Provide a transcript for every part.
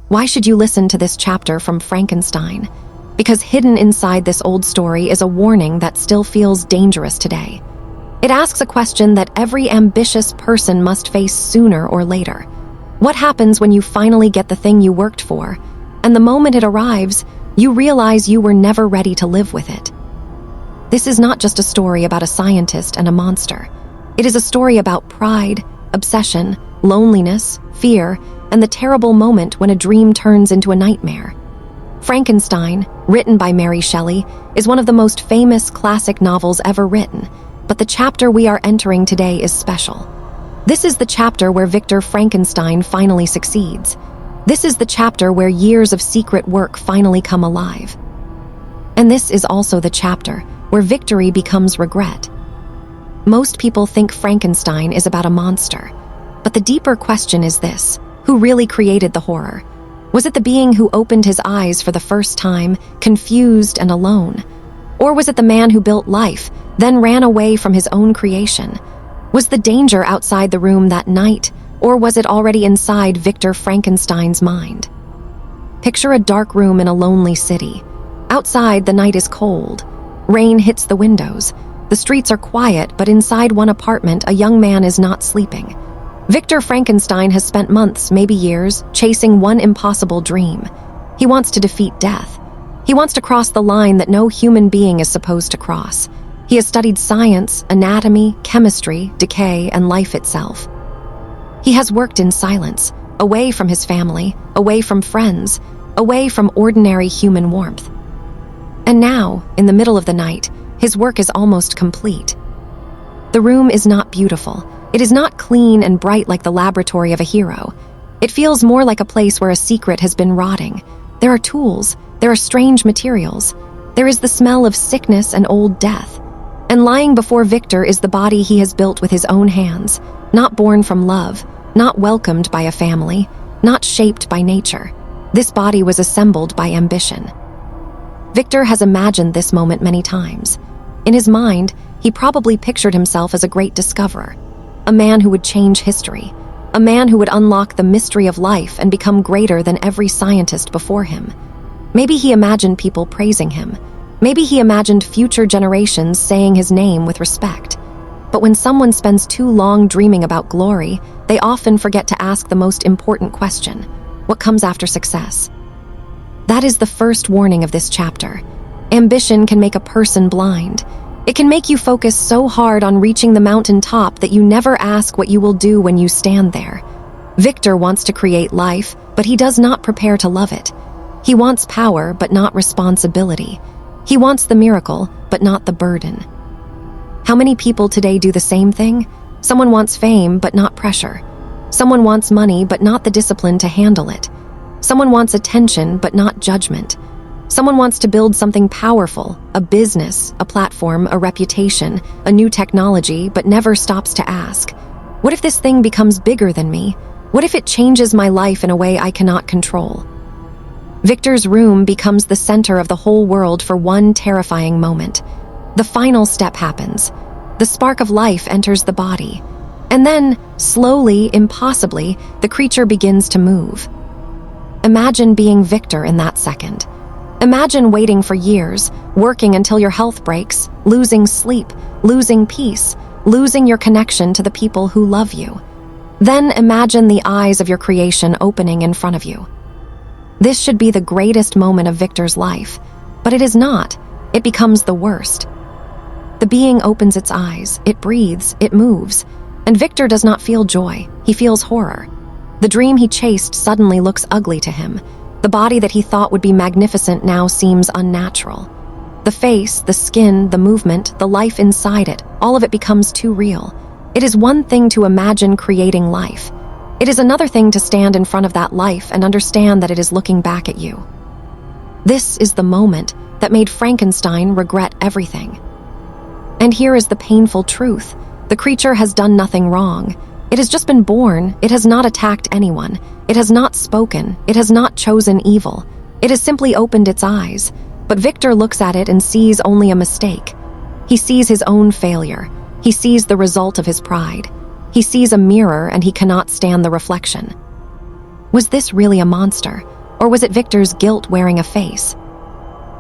Why should you listen to this chapter from Frankenstein? Because hidden inside this old story is a warning that still feels dangerous today. It asks a question that every ambitious person must face sooner or later. What happens when you finally get the thing you worked for, and the moment it arrives, you realize you were never ready to live with it? This is not just a story about a scientist and a monster. It is a story about pride, obsession, loneliness, fear, and the terrible moment when a dream turns into a nightmare. Frankenstein, written by Mary Shelley, is one of the most famous classic novels ever written, but the chapter we are entering today is special. This is the chapter where Victor Frankenstein finally succeeds. This is the chapter where years of secret work finally come alive. And this is also the chapter where victory becomes regret. Most people think Frankenstein is about a monster, but the deeper question is this: who really created the horror? Was it the being who opened his eyes for the first time, confused and alone? Or was it the man who built life, then ran away from his own creation? Was the danger outside the room that night, or was it already inside Victor Frankenstein's mind? Picture a dark room in a lonely city. Outside, the night is cold. Rain hits the windows. The streets are quiet, but inside one apartment, a young man is not sleeping. Victor Frankenstein has spent months, maybe years, chasing one impossible dream. He wants to defeat death. He wants to cross the line that no human being is supposed to cross. He has studied science, anatomy, chemistry, decay, and life itself. He has worked in silence, away from his family, away from friends, away from ordinary human warmth. And now, in the middle of the night, his work is almost complete. The room is not beautiful. It is not clean and bright like the laboratory of a hero. It feels more like a place where a secret has been rotting. There are tools, there are strange materials. There is the smell of sickness and old death. And lying before Victor is the body he has built with his own hands, not born from love, not welcomed by a family, not shaped by nature. This body was assembled by ambition. Victor has imagined this moment many times. In his mind, he probably pictured himself as a great discoverer, a man who would change history, a man who would unlock the mystery of life and become greater than every scientist before him. Maybe he imagined people praising him. Maybe he imagined future generations saying his name with respect. But when someone spends too long dreaming about glory, they often forget to ask the most important question: what comes after success? That is the first warning of this chapter. Ambition can make a person blind. It can make you focus so hard on reaching the mountain top that you never ask what you will do when you stand there. Victor wants to create life, but he does not prepare to love it. He wants power, but not responsibility. He wants the miracle, but not the burden. How many people today do the same thing? Someone wants fame, but not pressure. Someone wants money, but not the discipline to handle it. Someone wants attention, but not judgment. Someone wants to build something powerful, a business, a platform, a reputation, a new technology, but never stops to ask, what if this thing becomes bigger than me? What if it changes my life in a way I cannot control? Victor's room becomes the center of the whole world for one terrifying moment. The final step happens. The spark of life enters the body. And then, slowly, impossibly, the creature begins to move. Imagine being Victor in that second. Imagine waiting for years, working until your health breaks, losing sleep, losing peace, losing your connection to the people who love you. Then imagine the eyes of your creation opening in front of you. This should be the greatest moment of Victor's life, but it is not. It becomes the worst. The being opens its eyes, it breathes, it moves, and Victor does not feel joy, he feels horror. The dream he chased suddenly looks ugly to him. The body that he thought would be magnificent now seems unnatural. The face, the skin, the movement, the life inside it, all of it becomes too real. It is one thing to imagine creating life. It is another thing to stand in front of that life and understand that it is looking back at you. This is the moment that made Frankenstein regret everything. And here is the painful truth. The creature has done nothing wrong. It has just been born. It has not attacked anyone. It has not spoken. It has not chosen evil. It has simply opened its eyes. But Victor looks at it and sees only a mistake. He sees his own failure. He sees the result of his pride. He sees a mirror and he cannot stand the reflection. Was this really a monster? Or was it Victor's guilt wearing a face?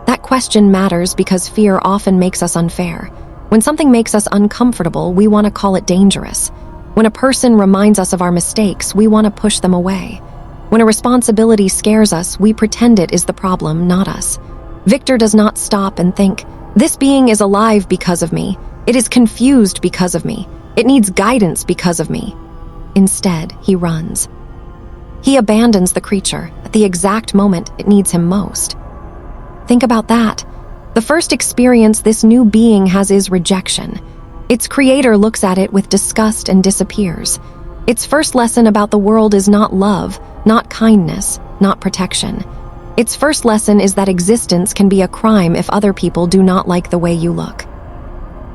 That question matters because fear often makes us unfair. When something makes us uncomfortable, we want to call it dangerous. When a person reminds us of our mistakes, we want to push them away. When a responsibility scares us, we pretend it is the problem, not us. Victor does not stop and think, "This being is alive because of me. It is confused because of me. It needs guidance because of me." Instead, he runs. He abandons the creature at the exact moment it needs him most. Think about that. The first experience this new being has is rejection. Its creator looks at it with disgust and disappears. Its first lesson about the world is not love, not kindness, not protection. Its first lesson is that existence can be a crime if other people do not like the way you look.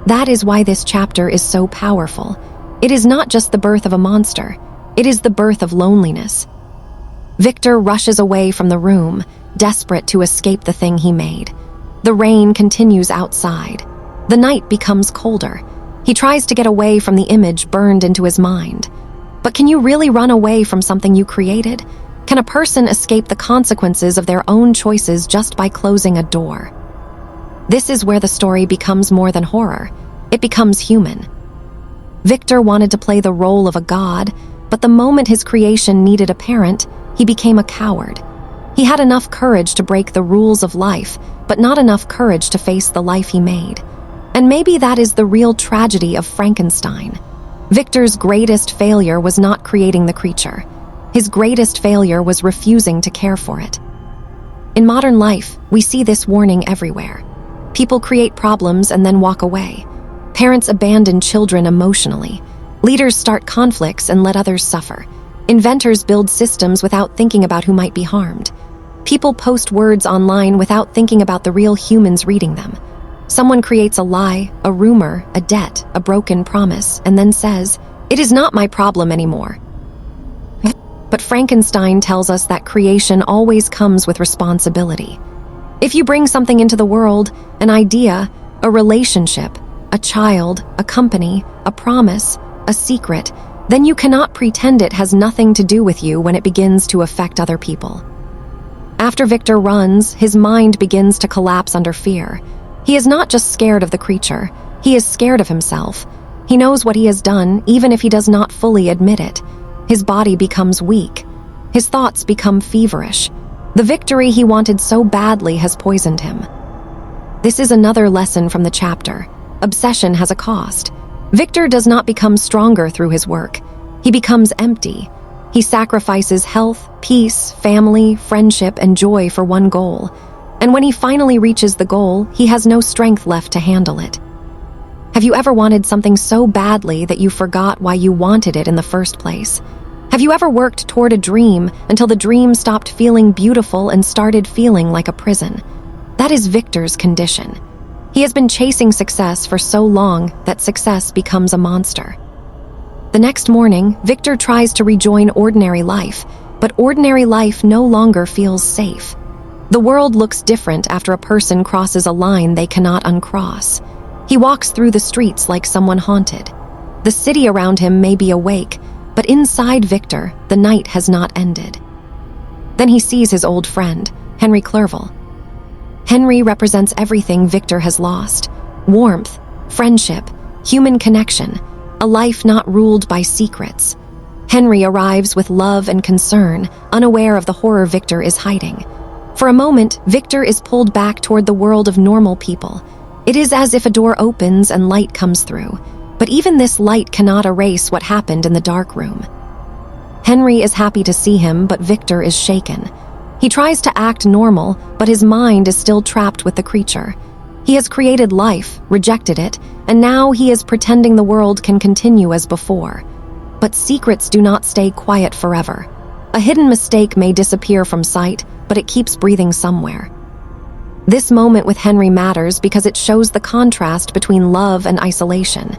That is why this chapter is so powerful. It is not just the birth of a monster. It is the birth of loneliness. Victor rushes away from the room, desperate to escape the thing he made. The rain continues outside. The night becomes colder. He tries to get away from the image burned into his mind. But can you really run away from something you created? Can a person escape the consequences of their own choices just by closing a door? This is where the story becomes more than horror. It becomes human. Victor wanted to play the role of a god, but the moment his creation needed a parent, he became a coward. He had enough courage to break the rules of life, but not enough courage to face the life he made. And maybe that is the real tragedy of Frankenstein. Victor's greatest failure was not creating the creature. His greatest failure was refusing to care for it. In modern life, we see this warning everywhere. People create problems and then walk away. Parents abandon children emotionally. Leaders start conflicts and let others suffer. Inventors build systems without thinking about who might be harmed. People post words online without thinking about the real humans reading them. Someone creates a lie, a rumor, a debt, a broken promise, and then says, "It is not my problem anymore." But Frankenstein tells us that creation always comes with responsibility. If you bring something into the world, an idea, a relationship, a child, a company, a promise, a secret, then you cannot pretend it has nothing to do with you when it begins to affect other people. After Victor runs, his mind begins to collapse under fear. He is not just scared of the creature, he is scared of himself. He knows what he has done, even if he does not fully admit it. His body becomes weak. His thoughts become feverish. The victory he wanted so badly has poisoned him. This is another lesson from the chapter. Obsession has a cost. Victor does not become stronger through his work. He becomes empty. He sacrifices health, peace, family, friendship, and joy for one goal. And when he finally reaches the goal, he has no strength left to handle it. Have you ever wanted something so badly that you forgot why you wanted it in the first place? Have you ever worked toward a dream until the dream stopped feeling beautiful and started feeling like a prison? That is Victor's condition. He has been chasing success for so long that success becomes a monster. The next morning, Victor tries to rejoin ordinary life, but ordinary life no longer feels safe. The world looks different after a person crosses a line they cannot uncross. He walks through the streets like someone haunted. The city around him may be awake, but inside Victor, the night has not ended. Then he sees his old friend, Henry Clerval. Henry represents everything Victor has lost: warmth, friendship, human connection, a life not ruled by secrets. Henry arrives with love and concern, unaware of the horror Victor is hiding. For a moment, Victor is pulled back toward the world of normal people. It is as if a door opens and light comes through, but even this light cannot erase what happened in the dark room. Henry is happy to see him, but Victor is shaken. He tries to act normal, but his mind is still trapped with the creature. He has created life, rejected it, and now he is pretending the world can continue as before. But secrets do not stay quiet forever. A hidden mistake may disappear from sight, but it keeps breathing somewhere. This moment with Henry matters because it shows the contrast between love and isolation.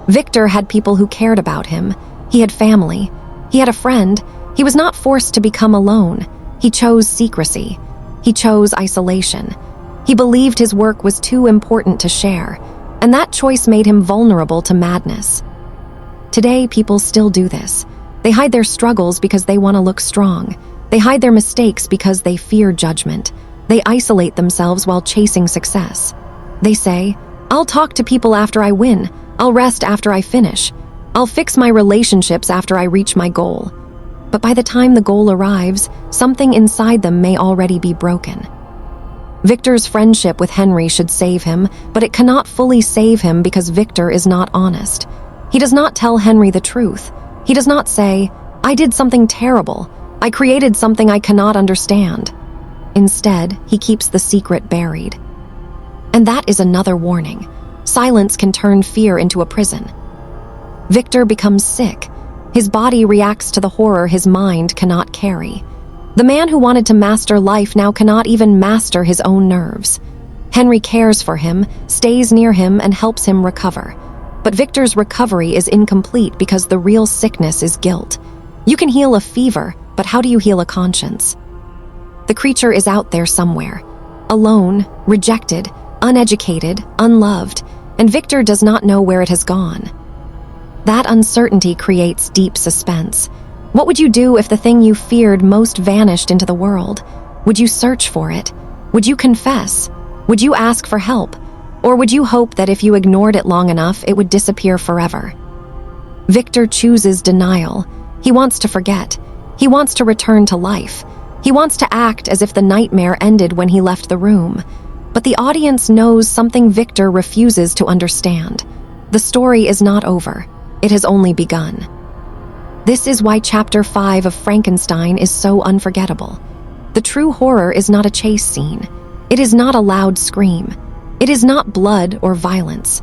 Victor had people who cared about him. He had family. He had a friend. He was not forced to become alone. He chose secrecy. He chose isolation. He believed his work was too important to share, and that choice made him vulnerable to madness. Today, people still do this. They hide their struggles because they want to look strong. They hide their mistakes because they fear judgment. They isolate themselves while chasing success. They say, "I'll talk to people after I win. I'll rest after I finish. I'll fix my relationships after I reach my goal." But by the time the goal arrives, something inside them may already be broken. Victor's friendship with Henry should save him, but it cannot fully save him because Victor is not honest. He does not tell Henry the truth. He does not say, "I did something terrible. I created something I cannot understand." Instead, he keeps the secret buried. And that is another warning. Silence can turn fear into a prison. Victor becomes sick. His body reacts to the horror his mind cannot carry. The man who wanted to master life now cannot even master his own nerves. Henry cares for him, stays near him, and helps him recover. But Victor's recovery is incomplete because the real sickness is guilt. You can heal a fever, but how do you heal a conscience? The creature is out there somewhere, alone, rejected, uneducated, unloved, and Victor does not know where it has gone. That uncertainty creates deep suspense. What would you do if the thing you feared most vanished into the world? Would you search for it? Would you confess? Would you ask for help? Or would you hope that if you ignored it long enough, it would disappear forever? Victor chooses denial. He wants to forget. He wants to return to life. He wants to act as if the nightmare ended when he left the room. But the audience knows something Victor refuses to understand. The story is not over. It has only begun. This is why Chapter 5 of Frankenstein is so unforgettable. The true horror is not a chase scene. It is not a loud scream. It is not blood or violence.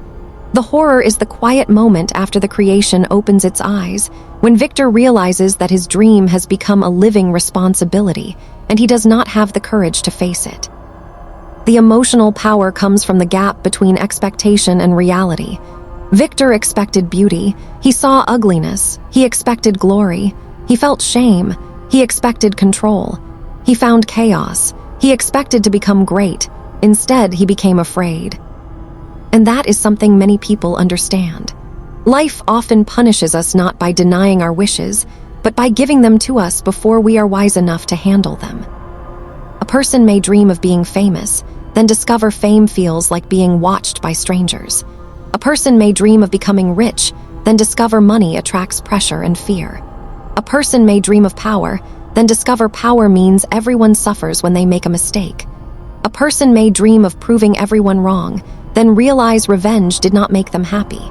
The horror is the quiet moment after the creation opens its eyes, when Victor realizes that his dream has become a living responsibility, and he does not have the courage to face it. The emotional power comes from the gap between expectation and reality. Victor expected beauty. He saw ugliness. He expected glory. He felt shame. He expected control. He found chaos. He expected to become great. Instead, he became afraid. And that is something many people understand. Life often punishes us not by denying our wishes, but by giving them to us before we are wise enough to handle them. A person may dream of being famous, then discover fame feels like being watched by strangers. A person may dream of becoming rich, then discover money attracts pressure and fear. A person may dream of power, then discover power means everyone suffers when they make a mistake. A person may dream of proving everyone wrong, then realize revenge did not make them happy.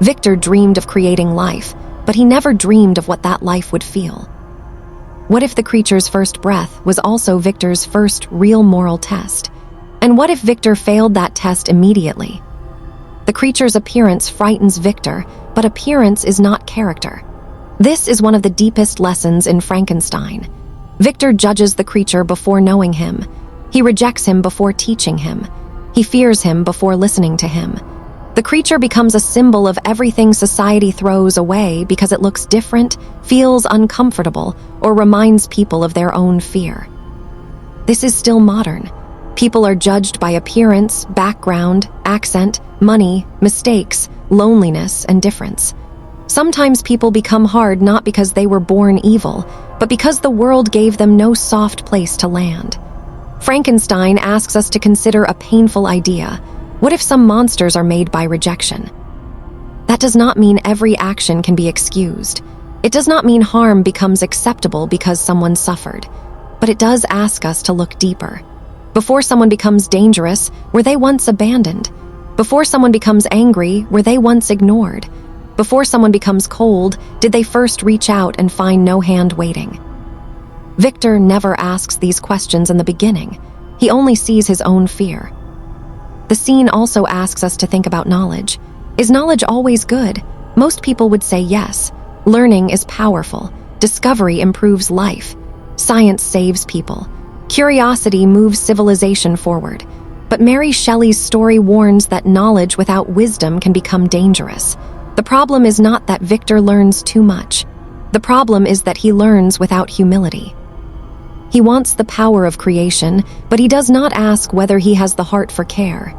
Victor dreamed of creating life, but he never dreamed of what that life would feel. What if the creature's first breath was also Victor's first real moral test? And what if Victor failed that test immediately? The creature's appearance frightens Victor, but appearance is not character. This is one of the deepest lessons in Frankenstein. Victor judges the creature before knowing him. He rejects him before teaching him. He fears him before listening to him. The creature becomes a symbol of everything society throws away because it looks different, feels uncomfortable, or reminds people of their own fear. This is still modern. People are judged by appearance, background, accent, money, mistakes, loneliness, and difference. Sometimes people become hard not because they were born evil, but because the world gave them no soft place to land. Frankenstein asks us to consider a painful idea. What if some monsters are made by rejection? That does not mean every action can be excused. It does not mean harm becomes acceptable because someone suffered. But it does ask us to look deeper. Before someone becomes dangerous, were they once abandoned? Before someone becomes angry, were they once ignored? Before someone becomes cold, did they first reach out and find no hand waiting? Victor never asks these questions in the beginning. He only sees his own fear. The scene also asks us to think about knowledge. Is knowledge always good? Most people would say yes. Learning is powerful. Discovery improves life. Science saves people. Curiosity moves civilization forward. But Mary Shelley's story warns that knowledge without wisdom can become dangerous. The problem is not that Victor learns too much. The problem is that he learns without humility. He wants the power of creation, but he does not ask whether he has the heart for care.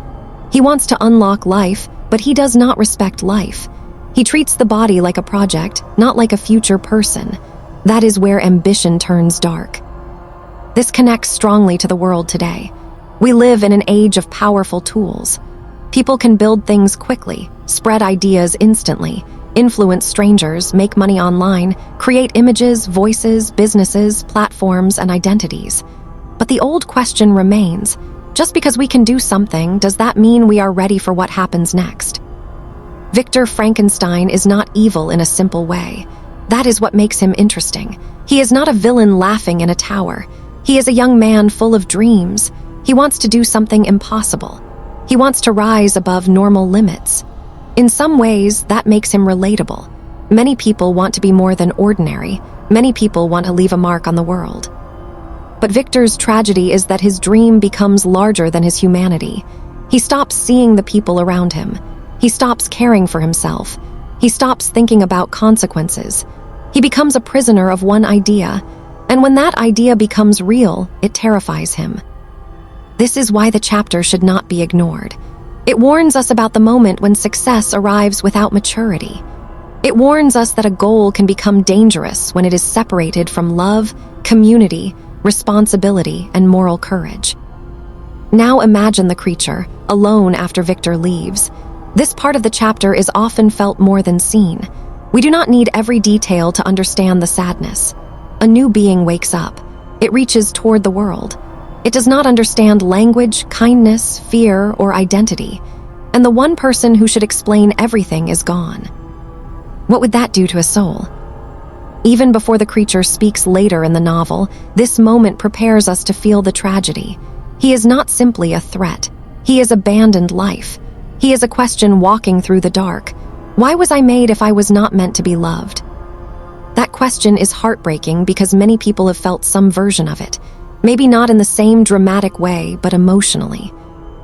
He wants to unlock life, but he does not respect life. He treats the body like a project, not like a future person. That is where ambition turns dark. This connects strongly to the world today. We live in an age of powerful tools. People can build things quickly, spread ideas instantly, influence strangers, make money online, create images, voices, businesses, platforms, and identities. But the old question remains, just because we can do something, does that mean we are ready for what happens next? Victor Frankenstein is not evil in a simple way. That is what makes him interesting. He is not a villain laughing in a tower. He is a young man full of dreams. He wants to do something impossible. He wants to rise above normal limits. In some ways, that makes him relatable. Many people want to be more than ordinary. Many people want to leave a mark on the world. But Victor's tragedy is that his dream becomes larger than his humanity. He stops seeing the people around him. He stops caring for himself. He stops thinking about consequences. He becomes a prisoner of one idea, and when that idea becomes real, it terrifies him. This is why the chapter should not be ignored. It warns us about the moment when success arrives without maturity. It warns us that a goal can become dangerous when it is separated from love, community, responsibility, and moral courage. Now imagine the creature, alone after Victor leaves. This part of the chapter is often felt more than seen. We do not need every detail to understand the sadness. A new being wakes up. It reaches toward the world. It does not understand language, kindness, fear, or identity. And the one person who should explain everything is gone. What would that do to a soul? Even before the creature speaks later in the novel, this moment prepares us to feel the tragedy. He is not simply a threat. He is abandoned life. He is a question walking through the dark. Why was I made if I was not meant to be loved? That question is heartbreaking because many people have felt some version of it. Maybe not in the same dramatic way, but emotionally.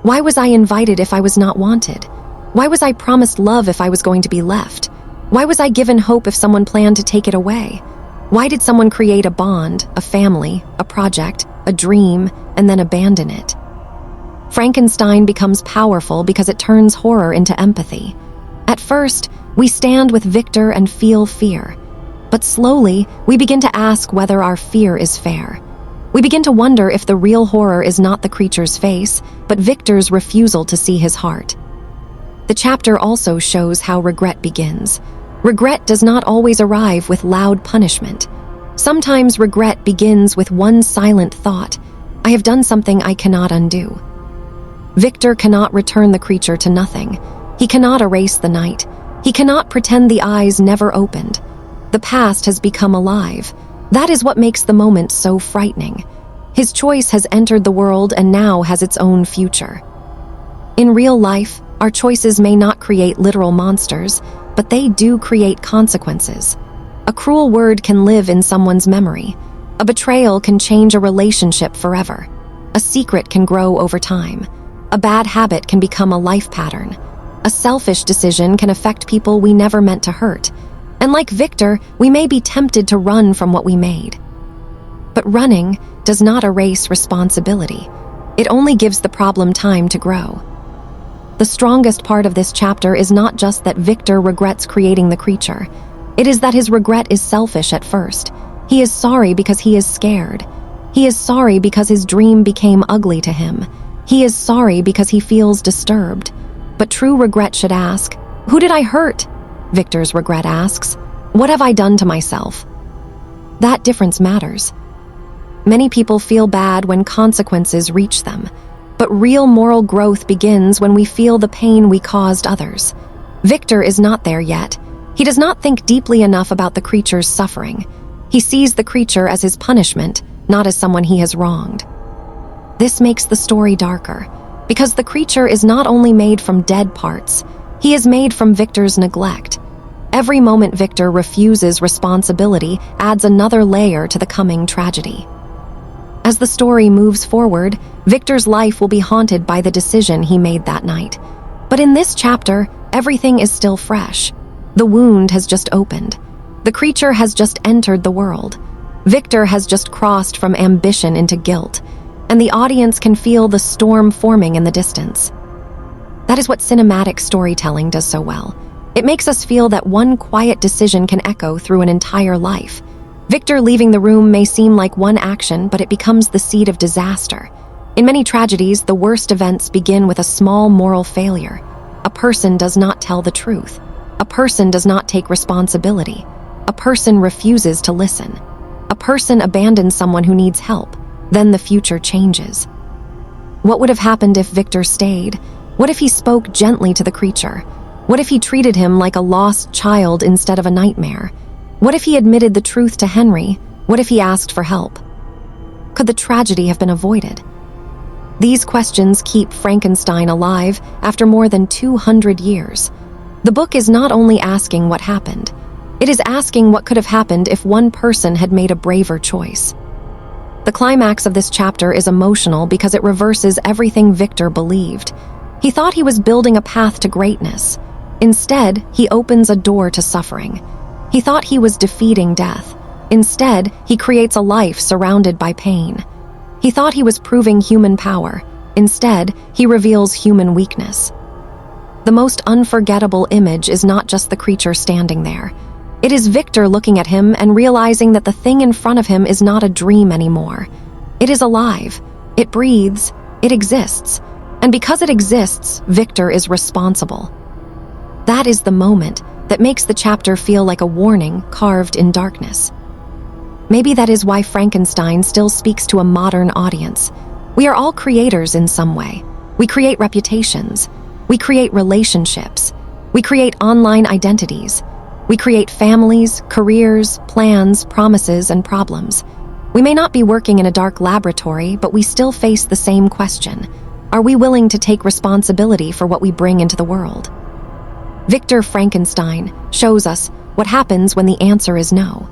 Why was I invited if I was not wanted? Why was I promised love if I was going to be left? Why was I given hope if someone planned to take it away? Why did someone create a bond, a family, a project, a dream, and then abandon it? Frankenstein becomes powerful because it turns horror into empathy. At first, we stand with Victor and feel fear. But slowly, we begin to ask whether our fear is fair. We begin to wonder if the real horror is not the creature's face, but Victor's refusal to see his heart. The chapter also shows how regret begins. Regret does not always arrive with loud punishment. Sometimes regret begins with one silent thought: I have done something I cannot undo. Victor cannot return the creature to nothing. He cannot erase the night. He cannot pretend the eyes never opened. The past has become alive. That is what makes the moment so frightening. His choice has entered the world and now has its own future. In real life, our choices may not create literal monsters, but they do create consequences. A cruel word can live in someone's memory. A betrayal can change a relationship forever. A secret can grow over time. A bad habit can become a life pattern. A selfish decision can affect people we never meant to hurt. And like Victor, we may be tempted to run from what we made. But running does not erase responsibility. It only gives the problem time to grow. The strongest part of this chapter is not just that Victor regrets creating the creature. It is that his regret is selfish at first. He is sorry because he is scared. He is sorry because his dream became ugly to him. He is sorry because he feels disturbed. But true regret should ask, who did I hurt? Victor's regret asks, what have I done to myself? That difference matters. Many people feel bad when consequences reach them, but real moral growth begins when we feel the pain we caused others. Victor is not there yet. He does not think deeply enough about the creature's suffering. He sees the creature as his punishment, not as someone he has wronged. This makes the story darker, because the creature is not only made from dead parts, he is made from Victor's neglect. Every moment Victor refuses responsibility adds another layer to the coming tragedy. As the story moves forward, Victor's life will be haunted by the decision he made that night. But in this chapter, everything is still fresh. The wound has just opened. The creature has just entered the world. Victor has just crossed from ambition into guilt, and the audience can feel the storm forming in the distance. That is what cinematic storytelling does so well. It makes us feel that one quiet decision can echo through an entire life. Victor leaving the room may seem like one action, but it becomes the seed of disaster. In many tragedies, the worst events begin with a small moral failure. A person does not tell the truth. A person does not take responsibility. A person refuses to listen. A person abandons someone who needs help. Then the future changes. What would have happened if Victor stayed? What if he spoke gently to the creature? What if he treated him like a lost child instead of a nightmare? What if he admitted the truth to Henry? What if he asked for help? Could the tragedy have been avoided? These questions keep Frankenstein alive after more than 200 years. The book is not only asking what happened, it is asking what could have happened if one person had made a braver choice. The climax of this chapter is emotional because it reverses everything Victor believed. He thought he was building a path to greatness. Instead, he opens a door to suffering. He thought he was defeating death. Instead, he creates a life surrounded by pain. He thought he was proving human power. Instead, he reveals human weakness. The most unforgettable image is not just the creature standing there. It is Victor looking at him and realizing that the thing in front of him is not a dream anymore. It is alive. It breathes. It exists. And because it exists, Victor is responsible. That is the moment that makes the chapter feel like a warning carved in darkness. Maybe that is why Frankenstein still speaks to a modern audience. We are all creators in some way. We create reputations. We create relationships. We create online identities. We create families, careers, plans, promises, and problems. We may not be working in a dark laboratory, but we still face the same question. Are we willing to take responsibility for what we bring into the world? Victor Frankenstein shows us what happens when the answer is no.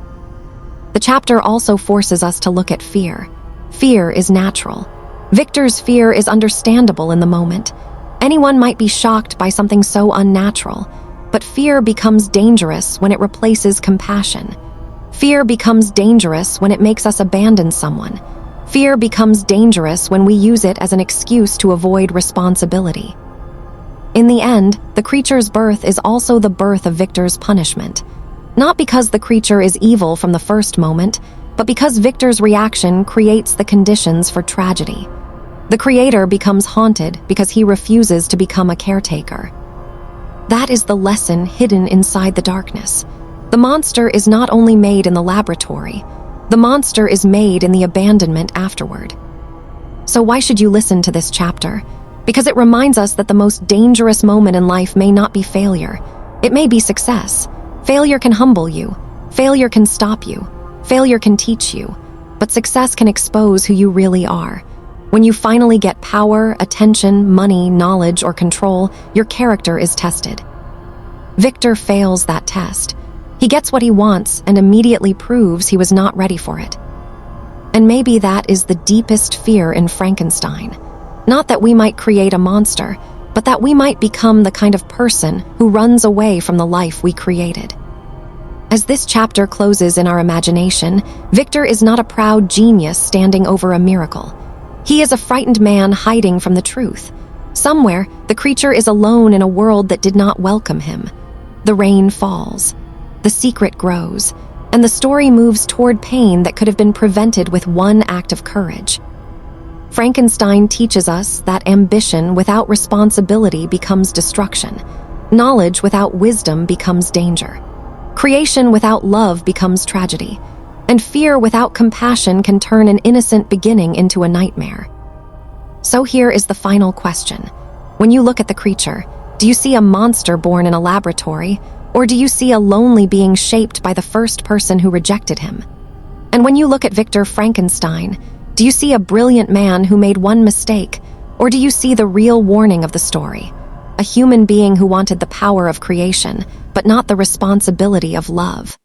The chapter also forces us to look at fear. Fear is natural. Victor's fear is understandable in the moment. Anyone might be shocked by something so unnatural, but fear becomes dangerous when it replaces compassion. Fear becomes dangerous when it makes us abandon someone. Fear becomes dangerous when we use it as an excuse to avoid responsibility. In the end, the creature's birth is also the birth of Victor's punishment. Not because the creature is evil from the first moment, but because Victor's reaction creates the conditions for tragedy. The creator becomes haunted because he refuses to become a caretaker. That is the lesson hidden inside the darkness. The monster is not only made in the laboratory, the monster is made in the abandonment afterward. So why should you listen to this chapter? Because it reminds us that the most dangerous moment in life may not be failure. It may be success. Failure can humble you. Failure can stop you. Failure can teach you. But success can expose who you really are. When you finally get power, attention, money, knowledge, or control, your character is tested. Victor fails that test. He gets what he wants and immediately proves he was not ready for it. And maybe that is the deepest fear in Frankenstein. Not that we might create a monster, but that we might become the kind of person who runs away from the life we created. As this chapter closes in our imagination, Victor is not a proud genius standing over a miracle. He is a frightened man hiding from the truth. Somewhere, the creature is alone in a world that did not welcome him. The rain falls. The secret grows. And the story moves toward pain that could have been prevented with one act of courage. Frankenstein teaches us that ambition without responsibility becomes destruction. Knowledge without wisdom becomes danger. Creation without love becomes tragedy. And fear without compassion can turn an innocent beginning into a nightmare. So here is the final question. When you look at the creature, do you see a monster born in a laboratory, or do you see a lonely being shaped by the first person who rejected him? And when you look at Victor Frankenstein, do you see a brilliant man who made one mistake, or do you see the real warning of the story? A human being who wanted the power of creation, but not the responsibility of love.